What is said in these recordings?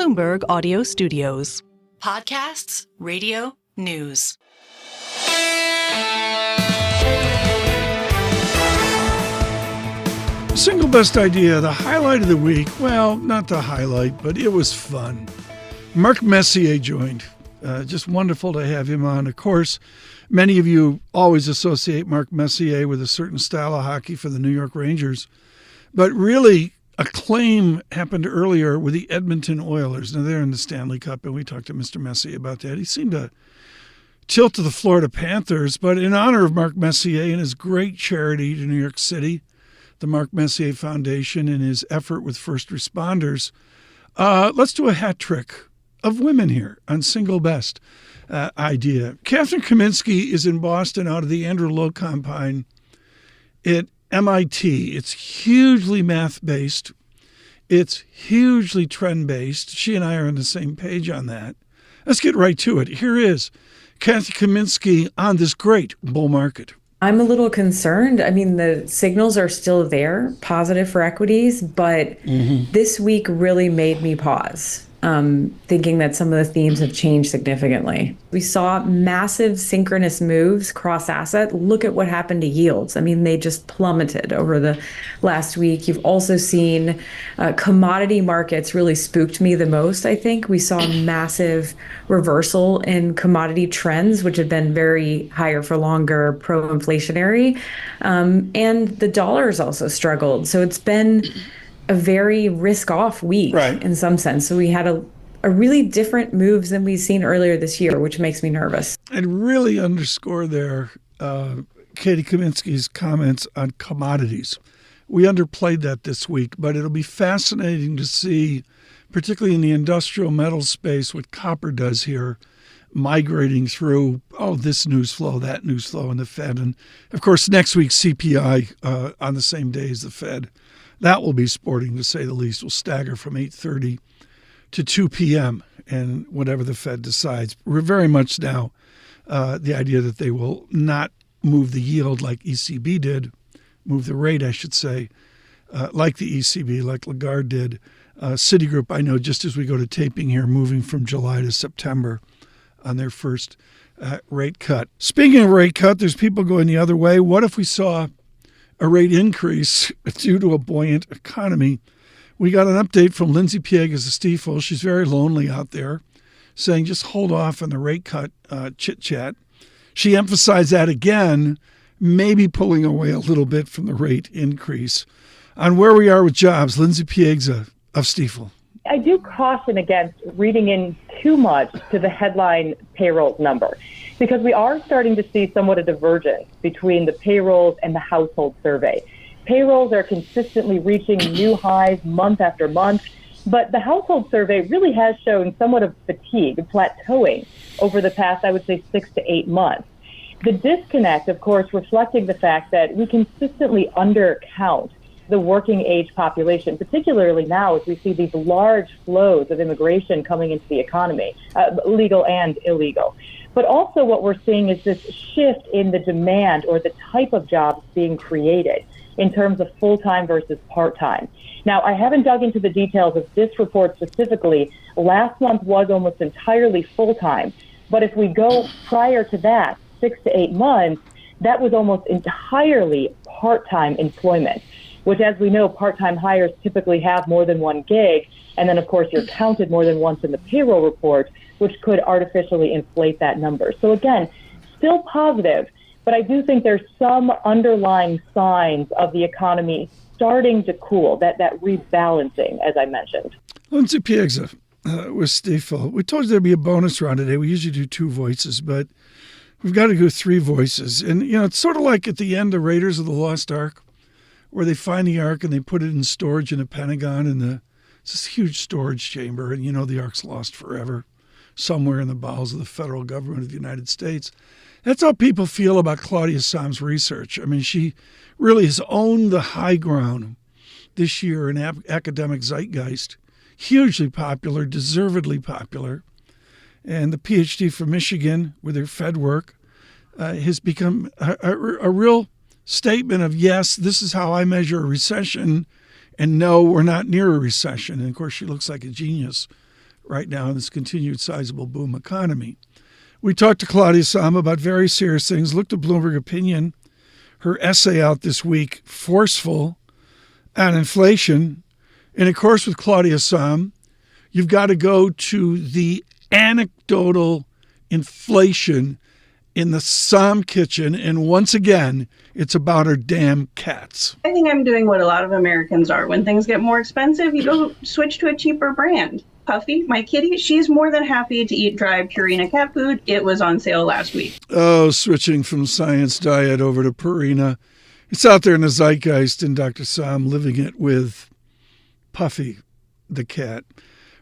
Bloomberg Audio Studios. Podcasts, radio, news. Single best idea, the highlight of the week. Well, not the highlight, but it was fun. Mark Messier joined. Just wonderful to have him on. Of course, many of you always associate Mark Messier with a certain style of hockey for the New York Rangers. But really, a claim happened earlier with the Edmonton Oilers. Now, they're in the Stanley Cup, and we talked to Mr. Messier about that. He seemed to tilt to the Florida Panthers, but in honor of Mark Messier and his great charity to New York City, the Mark Messier Foundation, and his effort with first responders, let's do a hat trick of women here on single best idea. Katy Kaminski is in Boston out of the Andrew Lowe Combine at MIT. It's hugely math-based. It's hugely trend-based. She and I are on the same page on that. Let's get right to it. Here is Katy Kaminski on this great bull market. I'm a little concerned. I mean, the signals are still there, positive for equities, but this week really made me pause, thinking that some of the themes have changed significantly. We saw massive synchronous moves cross asset. Look at what happened to yields. I mean, they just plummeted over the last week. You've also seen commodity markets really spooked me the most, I think. We saw a massive reversal in commodity trends, which had been very higher for longer, pro-inflationary. And the dollar's also struggled. So it's been a very risk-off week, right, in some sense. So we had a really different moves than we've seen earlier this year, which makes me nervous. And really underscore there Katy Kaminski's comments on commodities. We underplayed that this week, but it'll be fascinating to see, particularly in the industrial metals space, what copper does here, migrating through, this news flow, that news flow, and the Fed. And, of course, next week's CPI on the same day as the Fed. That will be sporting, to say the least. Will stagger from 8:30 to 2 p.m. and whatever the Fed decides. We're very much now the idea that they will not move the yield like ECB did, move the rate, I should say, like the ECB, like Lagarde did. Citigroup, I know, just as we go to taping here, moving from July to September on their first rate cut. Speaking of rate cut, there's people going the other way. What if we saw a rate increase due to a buoyant economy? We got an update from Lindsey Piegza of Stifel. She's very lonely out there, saying just hold off on the rate cut chit-chat. She emphasized that again, maybe pulling away a little bit from the rate increase. On where we are with jobs, Lindsey Piegza of Stifel. I do caution against reading in too much to the headline payroll number, because we are starting to see somewhat a divergence between the payrolls and the household survey. Payrolls are consistently reaching new highs month after month, but the household survey really has shown somewhat of fatigue, plateauing over the past, I would say, 6 to 8 months. The disconnect, of course, reflecting the fact that we consistently undercount the working age population, particularly now as we see these large flows of immigration coming into the economy, legal and illegal. But also what we're seeing is this shift in the demand or the type of jobs being created in terms of full-time versus part-time. Now, I haven't dug into the details of this report specifically. Last month was almost entirely full-time. But if we go prior to that, 6 to 8 months, that was almost entirely part-time employment, which, as we know, part-time hires typically have more than one gig. And then, of course, you're counted more than once in the payroll report, which could artificially inflate that number. So, again, still positive, but I do think there's some underlying signs of the economy starting to cool, that rebalancing, as I mentioned. Lindsey Piegza with Stifel. We told you there'd be a bonus round today. We usually do 2 voices, but we've got to go 3 voices. And, it's sort of like at the end of Raiders of the Lost Ark, where they find the Ark and they put it in storage in the Pentagon, and it's this huge storage chamber, and the Ark's lost forever somewhere in the bowels of the federal government of the United States. That's how people feel about Claudia Sahm's research. I mean, she really has owned the high ground this year in academic zeitgeist. Hugely popular, deservedly popular. And the PhD from Michigan with her Fed work has become a real statement of, yes, this is how I measure a recession, and no, we're not near a recession. And, of course, she looks like a genius right now in this continued sizable boom economy. We talked to Claudia Sahm about very serious things, looked at Bloomberg Opinion, her essay out this week, Forceful on Inflation. And of course, with Claudia Sahm, you've got to go to the anecdotal inflation in the Sahm kitchen. And once again, it's about her damn cats. I think I'm doing what a lot of Americans are. When things get more expensive, you go switch to a cheaper brand. Puffy, my kitty, she's more than happy to eat dry Purina cat food. It was on sale last week. Oh, switching from Science Diet over to Purina. It's out there in the zeitgeist, and Dr. Sahm living it with Puffy, the cat.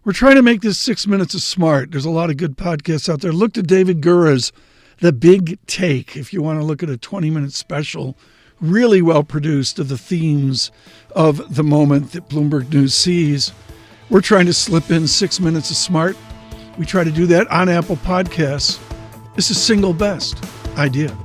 We're trying to make this 6 minutes of smart. There's a lot of good podcasts out there. Look to David Gura's The Big Take if you want to look at a 20-minute special, really well produced, of the themes of the moment that Bloomberg News sees. We're trying to slip in 6 minutes of smart. We try to do that on Apple Podcasts. It's a single best idea.